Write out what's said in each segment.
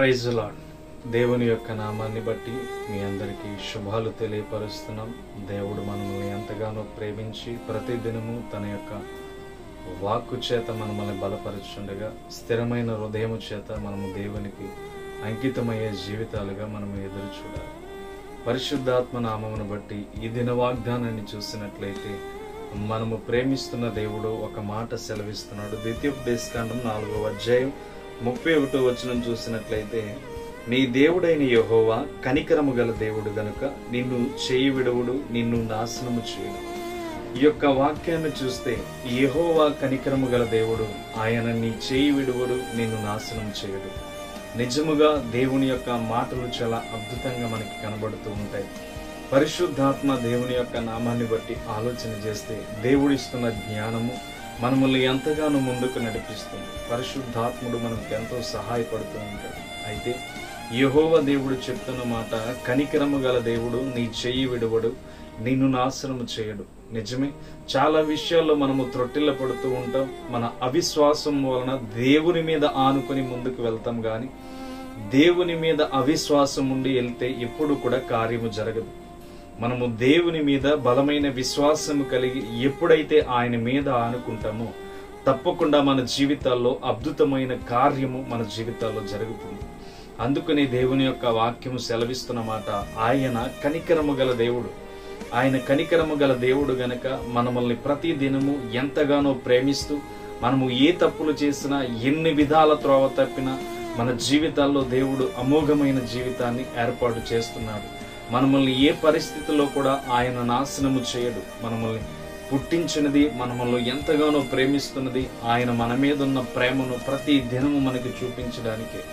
Praise the lord. దేవుని యొక్క నామాన్ని బట్టి మీ అందరికీ శుభాలు తెలియపరుస్తున్నాం. దేవుడు మనల్ని ఎంతగానో ప్రేమించి ప్రతిదినము తన యొక్క వాక్కు చేత మనల్ని బలపరుచుండగా స్థిరమైన హృదయము చేత మనము దేవునికి అంకితమయ్యే జీవితాలుగా మనము ఎదురు చూడాలి. పరిశుద్ధాత్మ నామమును బట్టి ఈ దిన వాగ్దానాన్ని చూసినట్లయితే మనము ప్రేమిస్తున్న దేవుడు ఒక మాట సెలవిస్తున్నాడు. ద్వితీయోపదేశకాండం 4వ అధ్యాయం 31వ వచనం చూసినట్లయితే, నీ దేవుడైన యెహోవా కనికరము గల దేవుడు గనుక నిన్ను చేయి విడువుడు, నిన్ను నాశనము చేయడు. ఈ యొక్క వాక్యాన్ని చూస్తే యెహోవా కనికరము గల దేవుడు, ఆయన నీ చేయి విడువుడు, నిన్ను నాశనం చేయడు. నిజముగా దేవుని యొక్క మాటలు చాలా అద్భుతంగా మనకి కనబడుతూ ఉంటాయి. పరిశుద్ధాత్మ దేవుని యొక్క నామాన్ని బట్టి ఆలోచన చేస్తే దేవుడిస్తున్న జ్ఞానము మనల్ని ఎంతగానో ముందుకు నడిపిస్తుంది. పరిశుద్ధాత్ముడు మనకు ఎంతో సహాయపడుతూ ఉంటాడు. అయితే యెహోవా దేవుడు చెప్తున్న మాట, కనికరము గల దేవుడు, నీ చెయ్యి విడువడు, నిన్ను నాశనము చేయడు. నిజమే, చాలా విషయాల్లో మనము త్రొట్టిల్ల పడుతూ ఉంటాం. మన అవిశ్వాసం వలన దేవుని మీద ఆనుకొని ముందుకు వెళ్తాం, కానీ దేవుని మీద అవిశ్వాసం ఉండి వెళ్తే ఎప్పుడు కూడా కార్యము జరగదు. మనము దేవుని మీద బలమైన విశ్వాసము కలిగి ఎప్పుడైతే ఆయన మీద ఆనుకుంటామో తప్పకుండా మన జీవితాల్లో అద్భుతమైన కార్యము మన జీవితాల్లో జరుగుతుంది. అందుకని దేవుని యొక్క వాక్యము సెలవిస్తున్న మాట, ఆయన కనికరము గల దేవుడు. ఆయన కనికరము గల దేవుడు గనక మనల్ని ప్రతి దినము ఎంతగానో ప్రేమిస్తూ, మనము ఏ తప్పులు చేసినా, ఎన్ని విధాల త్రోవ తప్పినా మన జీవితాల్లో దేవుడు అమోఘమైన జీవితాన్ని ఏర్పాటు చేస్తున్నాడు. మనల్ని ఏ పరిస్థితుల్లో కూడా ఆయన నాశనము చేయడు. మనల్ని పుట్టించినది, మనల్ని ఎంతగానో ప్రేమిస్తున్నది ఆయన మన మీద ఉన్న ప్రేమను ప్రతి దినము మనకి చూపించడానికే.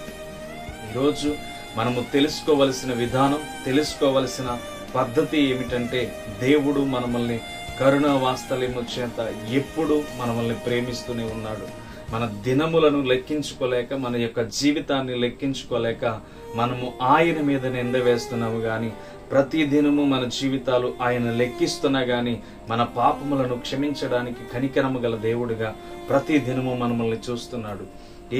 ఈరోజు మనము తెలుసుకోవలసిన విధానం, తెలుసుకోవలసిన పద్ధతి ఏమిటంటే, దేవుడు మనల్ని కరుణ వాత్సల్యము చేత ఎప్పుడు మనల్ని ప్రేమిస్తూనే ఉన్నాడు. మన దినములను లెక్కించుకోలేక, మన యొక్క జీవితాన్ని లెక్కించుకోలేక మనము ఆయన మీద నింద వేస్తున్నాము, కానీ ప్రతి దినము మన జీవితాలు ఆయన లెక్కిస్తున్నా గాని మన పాపములను క్షమించడానికి కనికరము గల దేవుడిగా ప్రతి దినము మనల్ని చూస్తున్నాడు.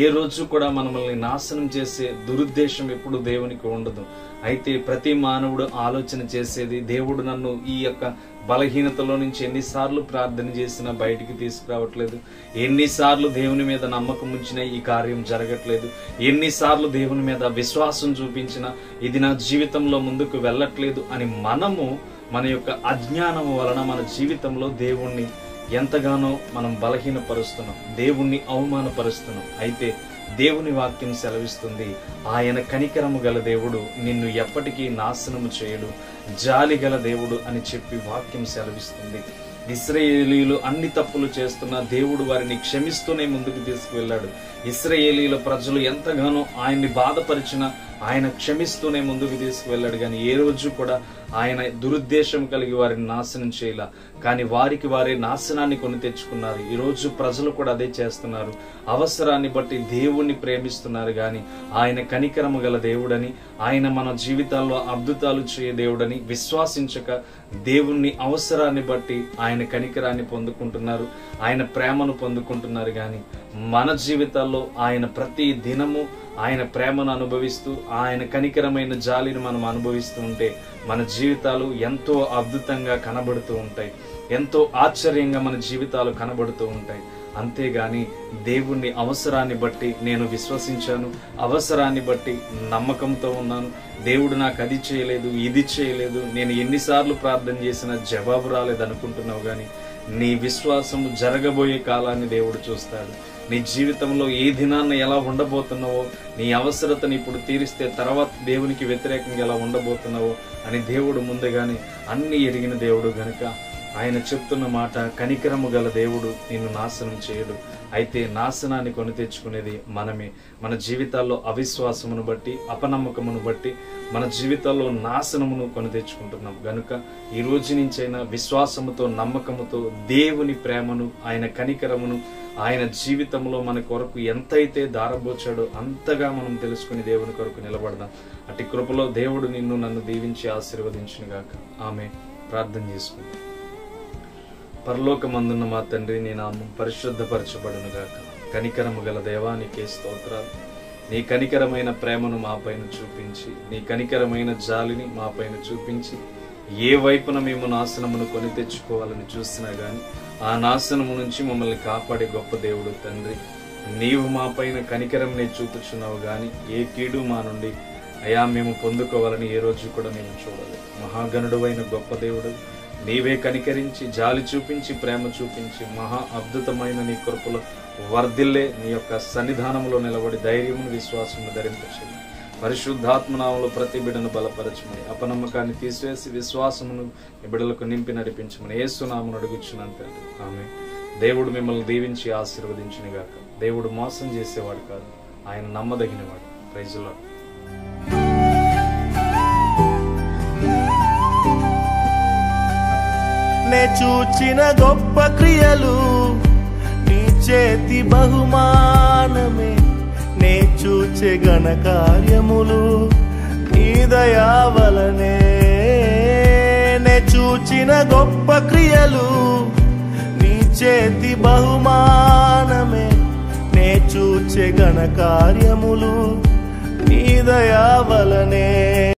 ఏ రోజు కూడా మనల్ని నాశనం చేసే దురుద్దేశం ఎప్పుడు దేవునికి ఉండదు. అయితే ప్రతి మానవుడు ఆలోచన చేసేది, దేవుడు నన్ను ఈ యొక్క బలహీనతలో నుంచి ఎన్నిసార్లు ప్రార్థన చేసినా బయటికి తీసుకురావట్లేదు, ఎన్నిసార్లు దేవుని మీద నమ్మకం ఉంచినా ఈ కార్యం జరగట్లేదు, ఎన్నిసార్లు దేవుని మీద విశ్వాసం చూపించినా ఇది నా జీవితంలో ముందుకు వెళ్ళట్లేదు అని మనము మన యొక్క అజ్ఞానం వలన మన జీవితంలో దేవుణ్ణి ఎంతగానో మనం బలహీనపరుస్తున్నాం, దేవుణ్ణి అవమానపరుస్తున్నాం. అయితే దేవుని వాక్యం సెలవిస్తుంది, ఆయన కనికరము గల దేవుడు, నిన్ను ఎప్పటికీ నాశనము చేయడు, జాలి గల దేవుడు అని చెప్పి వాక్యం సెలవిస్తుంది. ఇశ్రాయేలీయులు అన్ని తప్పులు చేస్తున్నా దేవుడు వారిని క్షమిస్తూనే ముందుకు తీసుకువెళ్ళాడు. ఇశ్రాయేలీయుల ప్రజలు ఎంతగానో ఆయన్ని బాధపరిచినా ఆయన క్షమిస్తూనే ముందుకు తీసుకువెళ్ళాడు, కానీ ఏ రోజు కూడా ఆయన దురుద్దేశం కలిగి వారిని నాశనం చేయలా. కానీ వారికి వారే నాశనాన్ని కొని తెచ్చుకున్నారు. ఈ రోజు ప్రజలు కూడా అదే చేస్తున్నారు. అవసరాన్ని బట్టి దేవుణ్ణి ప్రేమిస్తున్నారు, కానీ ఆయన కనికరము గల దేవుడని, ఆయన మన జీవితాల్లో అద్భుతాలు చేయ దేవుడని విశ్వాసించక దేవుణ్ణి అవసరాన్ని బట్టి ఆయన కనికరాన్ని పొందుకుంటున్నారు, ఆయన ప్రేమను పొందుకుంటున్నారు. కానీ మన జీవితాల్లో ఆయన ప్రతి దినము ఆయన ప్రేమను అనుభవిస్తూ, ఆయన కనికరమైన జాలిని మనం అనుభవిస్తూ ఉంటే మన జీవితాలు ఎంతో అద్భుతంగా కనబడుతూ ఉంటాయి, ఎంతో ఆశ్చర్యంగా మన జీవితాలు కనబడుతూ ఉంటాయి. అంతేగాని దేవుణ్ణి అవసరాన్ని బట్టి నేను విశ్వసించాను, అవసరాన్ని బట్టి నమ్మకంతో ఉన్నాను, దేవుడు నాకు అది చేయలేదు, ఇది చేయలేదు, నేను ఎన్నిసార్లు ప్రార్థన చేసినా జవాబు రాలేదు అనుకుంటున్నావు, కానీ నీ విశ్వాసము జరగబోయే కాలాన్ని దేవుడు చూస్తాడు. నీ జీవితంలో ఏ దినాన్ని ఎలా ఉండబోతున్నావో, నీ అవసరతని ఇప్పుడు తీరిస్తే తర్వాత దేవునికి వ్యతిరేకంగా ఎలా ఉండబోతున్నావో అని దేవుడు ముందుగానే అన్ని ఎరిగిన దేవుడు గనుక ఆయన చెప్తున్న మాట, కనికరము గల దేవుడు నిన్ను నాశనం చేయడు. అయితే నాశనాన్ని కొని తెచ్చుకునేది మనమే. మన జీవితాల్లో అవిశ్వాసమును బట్టి, అపనమ్మకమును బట్టి మన జీవితాల్లో నాశనమును కొని తెచ్చుకుంటున్నాం. గనుక ఈ రోజు నుంచైనా విశ్వాసముతో, నమ్మకముతో దేవుని ప్రేమను, ఆయన కనికరమును ఆయన జీవితంలో మన కొరకు ఎంతైతే దారబోచాడో అంతగా మనం తెలుసుకుని దేవుని కొరకు నిలబడదాం. అట్టి కృపలో దేవుడు నిన్ను నన్ను దీవించి ఆశీర్వదించునుగాక. ఆమె ప్రార్థన చేసుకుందాం. పరలోకమందున్న మా తండ్రి, నీ నామం పరిశుద్ధపరచబడునుగాక. కనికరము గల దేవానికి స్తోత్రాలు. నీ కనికరమైన ప్రేమను మా పైన చూపించి, నీ కనికరమైన జాలిని మా పైన చూపించి, ఏ వైపున మేము నాశనమును కొని తెచ్చుకోవాలని చూసినా గాని ఆ నాశనము నుంచి మమ్మల్ని కాపాడే గొప్ప దేవుడు తండ్రి. నీవు మా పైన కనికరంనే చూపుచున్నావు గాని ఏ కీడు మా నుండి అయా మేము పొందుకోవాలని ఏ రోజు కూడా మేము చూడాలి. మహాగణుడైన గొప్ప దేవుడు నీవే కనికరించి, జాలి చూపించి, ప్రేమ చూపించి, మహా అద్భుతమైన నీ కృపలో వర్ధిల్లే నీ యొక్క సన్నిధానంలో నిలబడి ధైర్యమును, విశ్వాసమును ధరింపచేయండి. పరిశుద్ధాత్మనామములో ప్రతి బిడ్డను బలపరచమని, అపనమ్మకాన్ని తీసివేసి విశ్వాసమును ఈ బిడ్డలకు నింపి నడిపించమని యేసు నామమున అడుగుచున్నాను తండ్రి. ఆమేన్. దేవుడు మిమ్మల్ని దీవించి ఆశీర్వదించునుగాక. దేవుడు మోసం చేసేవాడు కాదు, ఆయన నమ్మదగినవాడు. Praise the lord. నే చూచిన గొప్ప క్రియలు నీ చేతి బహుమానమే, నే చూచే ఘన కార్యములు నీ దయా వలనే. నే చూచిన గొప్ప క్రియలు నీ చేతి బహుమానమే, నే చూచే ఘన కార్యములు నీ దయా వలనే.